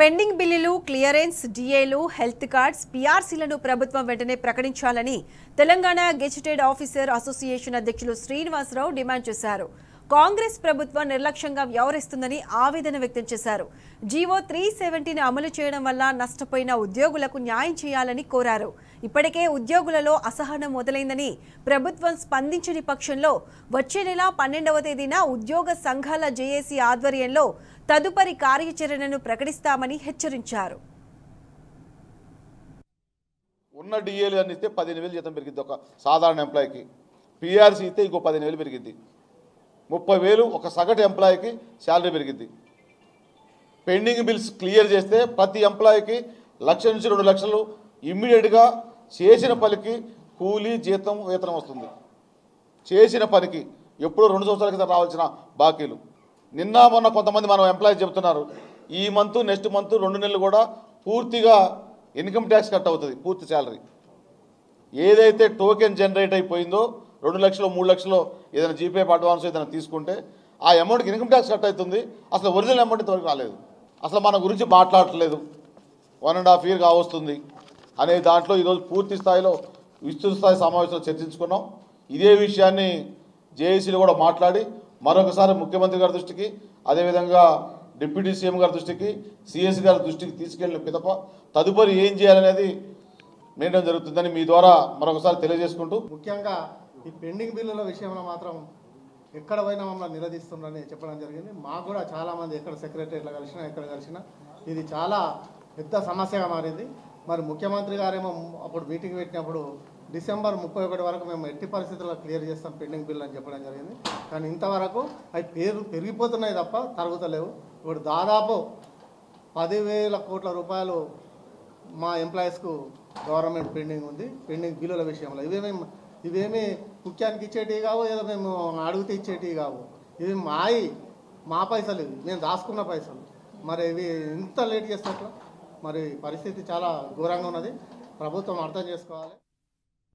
Pending బిల్లులు, clearance, డిఏలు, health cards, పీఆర్సీలను ప్రభుత్వం వెంటనే ప్రకటించాలని తెలంగాణ గెజిటెడ్ ఆఫీసర్ అసోసియేషన్ అధ్యక్షులు శ్రీనివాసరావు డిమాండ్ చేశారు. కాంగ్రెస్ ప్రభుత్వం నిర్లక్ష్యంగా వ్యవహరిస్తుందని ఆవేదన వ్యక్తం చేశారు. జీవో 370ని అమలు చేయడం వల్ల నష్టపోయిన ఉద్యోగులకు న్యాయం చేయాలని కోరారు. ఇప్పటికే ఉద్యోగులలో అసహనం మొదలైందని, ప్రభుత్వం స్పందించని పక్షంలో వచ్చే నెల 12వ తేదీన ఉద్యోగ సంఘాల జేఏసీ ఆధ్వర్యంలో తదుపరి కార్యాచరణను ప్రకటిస్తామని హెచ్చరించారు. ఉన్న డిఏలు అని ఇస్తే 15,000 జీతం పెరిగింది ఒక సాధారణ ఎంప్లాయీకి. పీఆర్సీ ఇస్తే ఇంకో 15,000 పెరిగింది. 30,000 ఒక సగటు ఎంప్లాయీకి శాలరీ పెరిగింది. పెండింగ్ బిల్స్ క్లియర్ చేస్తే ప్రతి ఎంప్లాయీకి 1,00,000 నుంచి 2 లక్షలు ఇమ్మీడియట్గా చేసిన పనికి కూలీ, జీతం, వేతనం వస్తుంది. చేసిన పనికి ఎప్పుడో 2 సంవత్సరాల క్రితం రావాల్సిన బాకీలు. నిన్న మొన్న కొంతమంది మనం ఎంప్లాయీస్ చెప్తున్నారు, ఈ మంత్ నెక్స్ట్ మంత్ 2 నెలలు కూడా పూర్తిగా ఇన్కమ్ ట్యాక్స్ కట్ అవుతుంది. పూర్తి శాలరీ ఏదైతే టోకెన్ జనరేట్ అయిపోయిందో 2 లక్షలు 3 లక్షలు ఏదైనా జీపే అడ్వాన్స్ ఏదైనా తీసుకుంటే ఆ అమౌంట్కి ఇన్కమ్ ట్యాక్స్ కట్ అవుతుంది. అసలు ఒరిజినల్ అమౌంట్ ఇంతవరకు రాలేదు. అసలు మన గురించి మాట్లాడట్లేదు. 1.5 year కావస్తుంది అనే దాంట్లో ఈరోజు పూర్తి స్థాయిలో విస్తృత స్థాయి సమావేశంలో చర్చించుకున్నాం. ఇదే విషయాన్ని జేఏసీలో కూడా మాట్లాడి మరొకసారి ముఖ్యమంత్రి గారి దృష్టికి, అదేవిధంగా డిప్యూటీ సీఎం గారి దృష్టికి, సిఎస్ గారి దృష్టికి తీసుకెళ్లిన పిదప తదుపరి ఏం చేయాలనేది నిర్ణయం జరుగుతుందని మీ ద్వారా మరొకసారి తెలియజేసుకుంటూ, ముఖ్యంగా ఈ పెండింగ్ బిల్లుల విషయంలో మాత్రం ఎక్కడ పోయినా మమ్మల్ని నిలదీస్తున్నారని చెప్పడం జరిగింది. మాకు కూడా చాలామంది ఎక్కడ సెక్రటరీలో కలిసినా ఎక్కడ కలిసినా ఇది చాలా పెద్ద సమస్యగా మారింది. మరి ముఖ్యమంత్రి గారేమో అప్పుడు మీటింగ్ పెట్టినప్పుడు డిసెంబర్ 31 వరకు మేము ఎట్టి పరిస్థితుల్లో క్లియర్ చేస్తాం పెండింగ్ బిల్ అని చెప్పడం జరిగింది. కానీ ఇంతవరకు అవి పెరిగిపోతున్నాయి తప్ప తరుగుతలేవు. ఇప్పుడు దాదాపు 10,000 కోట్ల రూపాయలు మా ఎంప్లాయీస్కు గవర్నమెంట్ పెండింగ్ ఉంది. పెండింగ్ బిల్లుల విషయంలో ఇవేమీ ముఖ్యానికి ఇచ్చేటివి కావు, ఏదో మేము అడిగితే ఇచ్చేటివి కావు. ఇవి మా పైసలు, ఇవి మేము దాచుకున్న పైసలు. మరి ఇవి ఇంత లేట్ చేసినట్లు మరి పరిస్థితి చాలా ఘోరంగా ఉన్నది. ప్రభుత్వం అర్థం చేసుకోవాలి.